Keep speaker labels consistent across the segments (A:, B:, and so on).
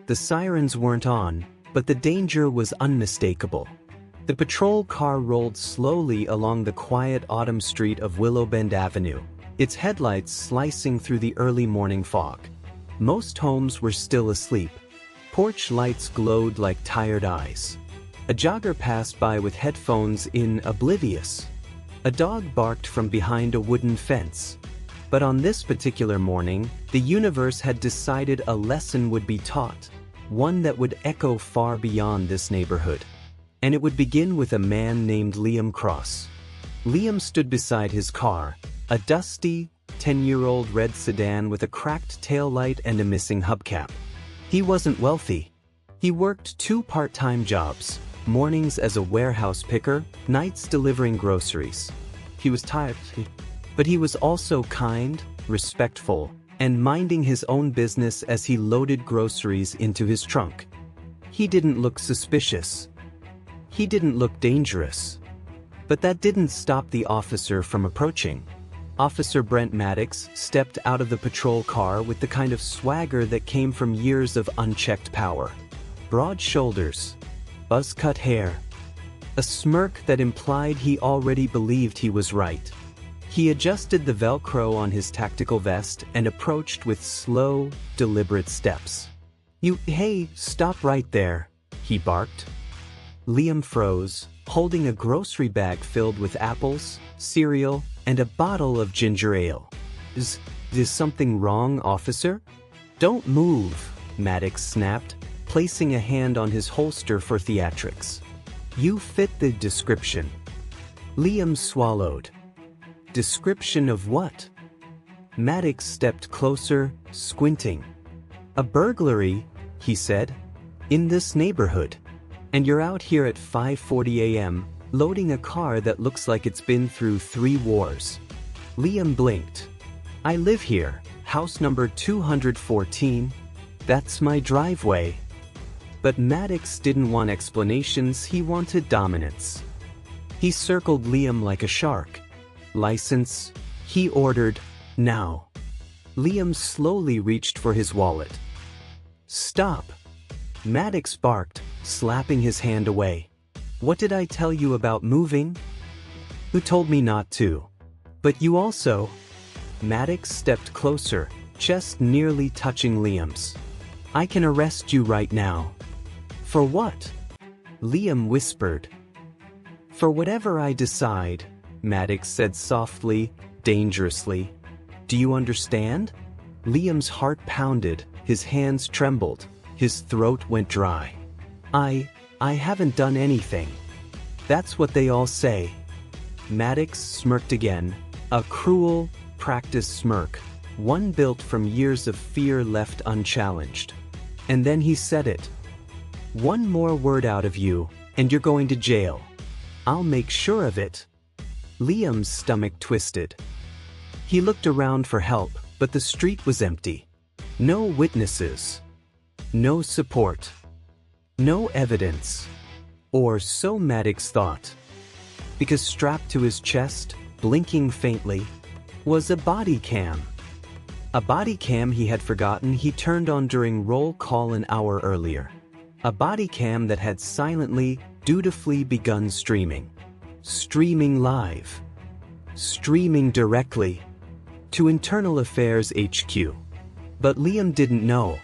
A: The sirens weren't on, but the danger was unmistakable. The patrol car rolled slowly along the quiet autumn street of Willowbend Avenue, its headlights slicing through the early morning fog. Most homes were still asleep. Porch lights glowed like tired eyes. A jogger passed by with headphones in, oblivious. A dog barked from behind a wooden fence. But on this particular morning, the universe had decided a lesson would be taught, one that would echo far beyond this neighborhood. And it would begin with a man named Liam Cross. Liam stood beside his car, a dusty, 10-year-old red sedan with a cracked taillight and a missing hubcap. He wasn't wealthy. He worked 2 part-time jobs, mornings as a warehouse picker, nights delivering groceries. He was tired, but he was also kind, respectful, and minding his own business as he loaded groceries into his trunk. He didn't look suspicious. He didn't look dangerous. But that didn't stop the officer from approaching. Officer Brent Maddox stepped out of the patrol car with the kind of swagger that came from years of unchecked power. Broad shoulders, buzz-cut hair, a smirk that implied he already believed he was right. He adjusted the Velcro on his tactical vest and approached with slow, deliberate steps. Hey, stop right there," he barked. Liam froze, holding a grocery bag filled with apples, cereal, and a bottle of ginger ale. Is something wrong, officer?" "Don't move," Maddox snapped, placing a hand on his holster for theatrics. "You fit the description." Liam swallowed. Description of what? Maddox stepped closer, squinting. "A burglary," he said, "in this neighborhood. And you're out here at 5:40 a.m., loading a car that looks like it's been through 3 wars. Liam blinked. "I live here, house number 214. That's my driveway." But Maddox didn't want explanations, he wanted dominance. He circled Liam like a shark. "License," he ordered, "now." Liam slowly reached for his wallet. "Stop," Maddox barked, slapping his hand away. "What did I tell you about moving?" "Who told me not to?" "But you also..." Maddox stepped closer, chest nearly touching Liam's. "I can arrest you right now." "For what?" Liam whispered. "For whatever I decide," Maddox said softly, dangerously. "Do you understand?" Liam's heart pounded, his hands trembled, his throat went dry. I haven't done anything." "That's what they all say." Maddox smirked again, a cruel, practiced smirk, one built from years of fear left unchallenged. And then he said it. "One more word out of you, and you're going to jail. I'll make sure of it." Liam's stomach twisted. He looked around for help, but the street was empty. No witnesses. No support. No evidence. Or so Maddox thought. Because strapped to his chest, blinking faintly, was a body cam. A body cam he had forgotten he turned on during roll call an hour earlier. A body cam that had silently, dutifully begun streaming. Streaming live. Streaming directly to Internal Affairs HQ. But Liam didn't know.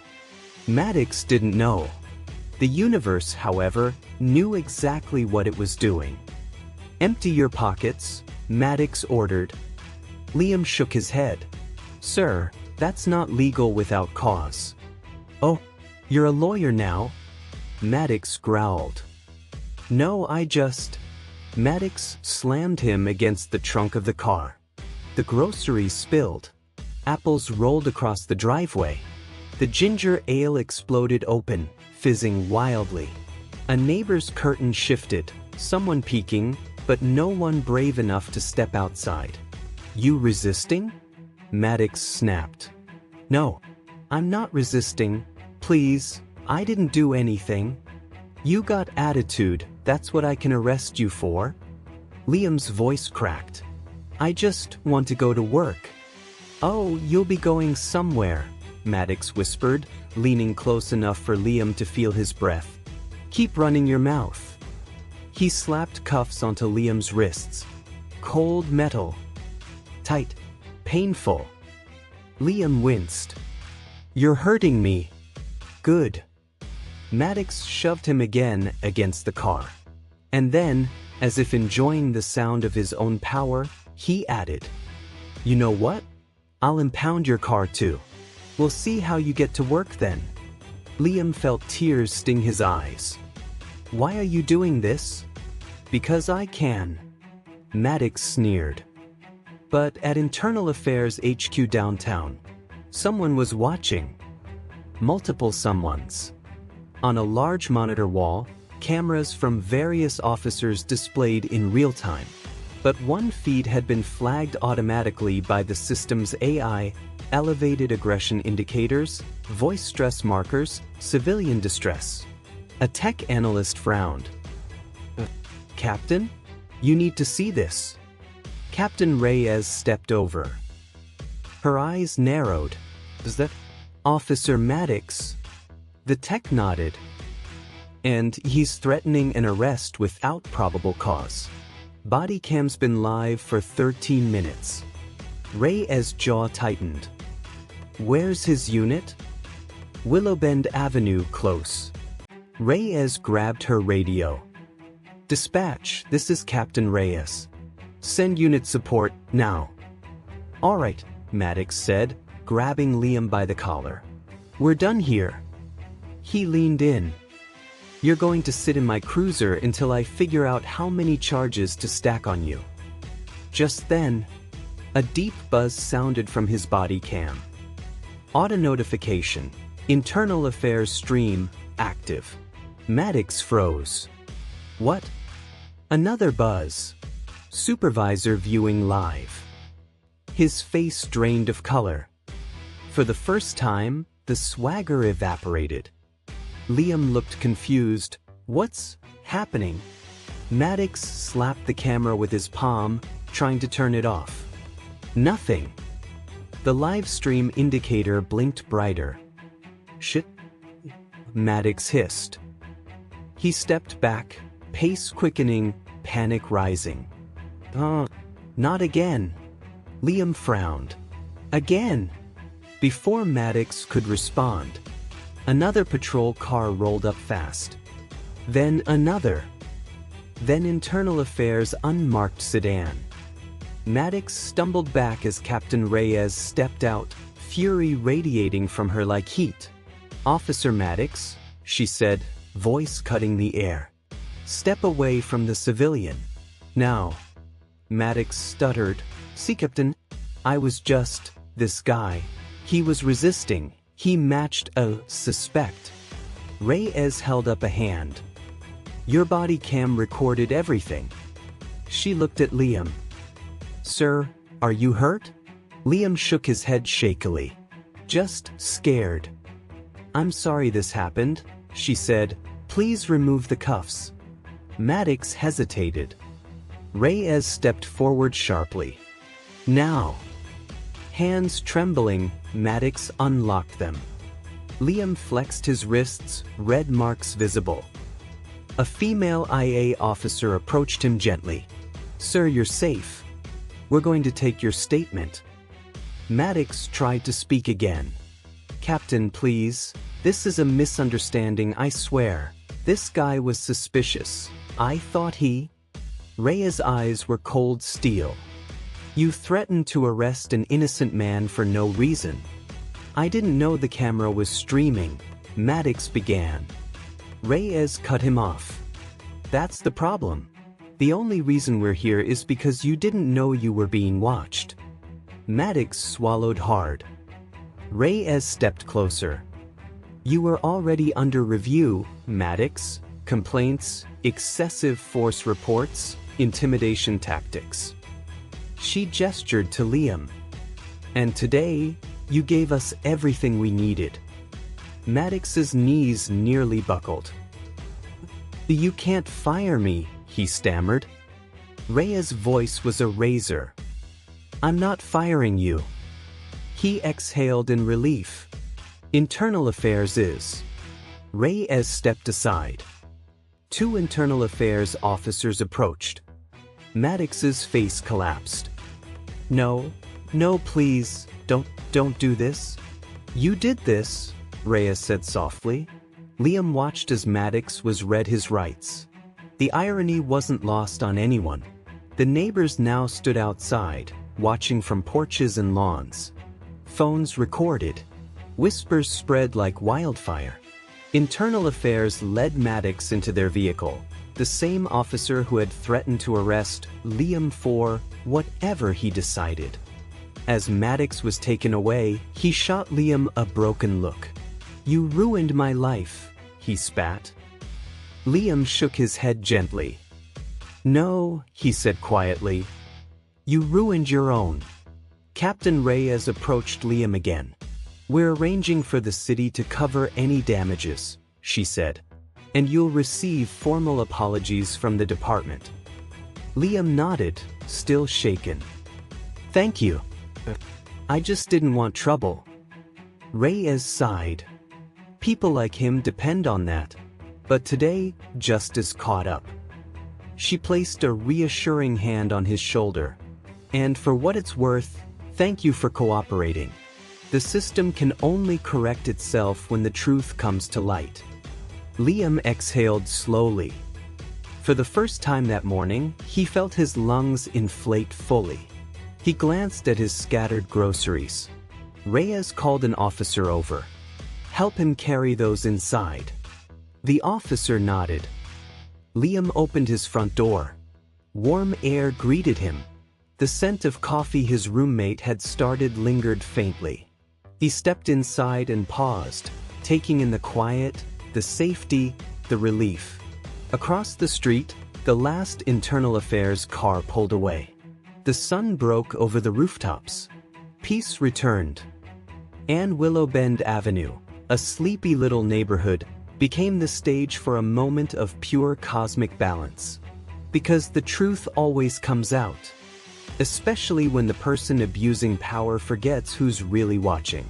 A: Maddox didn't know. The universe, however, knew exactly what it was doing. "Empty your pockets," Maddox ordered. Liam shook his head. "Sir, that's not legal without cause." "Oh, you're a lawyer now?" Maddox growled. "No, Maddox slammed him against the trunk of the car. The groceries spilled. Apples rolled across the driveway. The ginger ale exploded open, fizzing wildly. A neighbor's curtain shifted, someone peeking, but no one brave enough to step outside. "You resisting?" Maddox snapped. "No, I'm not resisting. Please, I didn't do anything." "You got attitude, that's what I can arrest you for." Liam's voice cracked. "I just want to go to work." "Oh, you'll be going somewhere," Maddox whispered, leaning close enough for Liam to feel his breath. "Keep running your mouth." He slapped cuffs onto Liam's wrists. Cold metal. Tight. Painful. Liam winced. "You're hurting me." "Good." Maddox shoved him again against the car. And then, as if enjoying the sound of his own power, he added, "You know what? I'll impound your car too. We'll see how you get to work then." Liam felt tears sting his eyes. "Why are you doing this?" "Because I can." Maddox sneered. But at Internal Affairs HQ downtown, someone was watching. Multiple someones. On a large monitor wall, cameras from various officers displayed in real time. But one feed had been flagged automatically by the system's AI, elevated aggression indicators, voice stress markers, civilian distress. A tech analyst frowned. "Captain? You need to see this." Captain Reyes stepped over. Her eyes narrowed. "Is that Officer Maddox?" The tech nodded. "And he's threatening an arrest without probable cause. Body cam's been live for 13 minutes. Reyes' jaw tightened. "Where's his unit?" "Willowbend Avenue, close." Reyes grabbed her radio. "Dispatch, this is Captain Reyes. Send unit support, now." "All right," Maddox said, grabbing Liam by the collar. "We're done here." He leaned in. "You're going to sit in my cruiser until I figure out how many charges to stack on you." Just then, a deep buzz sounded from his body cam. Auto notification. Internal Affairs stream, active. Maddox froze. "What?" Another buzz. Supervisor viewing live. His face drained of color. For the first time, the swagger evaporated. Liam looked confused. "What's happening?" Maddox slapped the camera with his palm, trying to turn it off. Nothing. The live stream indicator blinked brighter. "Shit," Maddox hissed. He stepped back, pace quickening, panic rising. Not again." Liam frowned. "Again." Before Maddox could respond, another patrol car rolled up fast. Then another. Then Internal Affairs' unmarked sedan. Maddox stumbled back as Captain Reyes stepped out, fury radiating from her like heat. "Officer Maddox," she said, voice cutting the air. "Step away from the civilian. Now." Maddox stuttered. "See, Captain, I was just, this guy. He was resisting. He matched a suspect." Reyes held up a hand. "Your body cam recorded everything." She looked at Liam. "Sir, are you hurt?" Liam shook his head shakily. "Just scared." "I'm sorry this happened," she said. "Please remove the cuffs." Maddox hesitated. Reyes stepped forward sharply. "Now." Hands trembling, Maddox unlocked them. Liam flexed his wrists, red marks visible. A female IA officer approached him gently. "Sir, you're safe. We're going to take your statement." Maddox tried to speak again. "Captain, please. This is a misunderstanding, I swear. This guy was suspicious. I thought he—" Reyes' eyes were cold steel. "You threatened to arrest an innocent man for no reason." "I didn't know the camera was streaming," Maddox began. Reyes cut him off. "That's the problem. The only reason we're here is because you didn't know you were being watched." Maddox swallowed hard. Reyes stepped closer. "You were already under review, Maddox. Complaints, excessive force reports, intimidation tactics." She gestured to Liam. "And today, you gave us everything we needed." Maddox's knees nearly buckled. "You can't fire me," he stammered. Reyes' voice was a razor. "I'm not firing you." He exhaled in relief. Internal affairs is. Reyes stepped aside. Two internal affairs officers approached. Maddox's face collapsed. No, please, don't do this. You did this, Reyes said softly. Liam watched as Maddox was read his rights. The irony wasn't lost on anyone. The neighbors now stood outside, watching from porches and lawns. Phones recorded. Whispers spread like wildfire. Internal affairs led Maddox into their vehicle, the same officer who had threatened to arrest Liam for whatever he decided. As Maddox was taken away, he shot Liam a broken look. You ruined my life, he spat. Liam shook his head gently. No, he said quietly. You ruined your own. Captain Reyes approached Liam again. We're arranging for the city to cover any damages, she said. And you'll receive formal apologies from the department. Liam nodded, still shaken. Thank you. I just didn't want trouble. Reyes sighed. People like him depend on that. But today, justice caught up. She placed a reassuring hand on his shoulder. And for what it's worth, thank you for cooperating. The system can only correct itself when the truth comes to light. Liam exhaled slowly. For the first time that morning, he felt his lungs inflate fully. He glanced at his scattered groceries. Reyes called an officer over. Help him carry those inside. The officer nodded. Liam opened his front door. Warm air greeted him. The scent of coffee his roommate had started lingered faintly. He stepped inside and paused, taking in the quiet, the safety, the relief. Across the street, the last internal affairs car pulled away. The sun broke over the rooftops. Peace returned. And Willowbend Avenue, a sleepy little neighborhood, became the stage for a moment of pure cosmic balance. Because the truth always comes out. Especially when the person abusing power forgets who's really watching.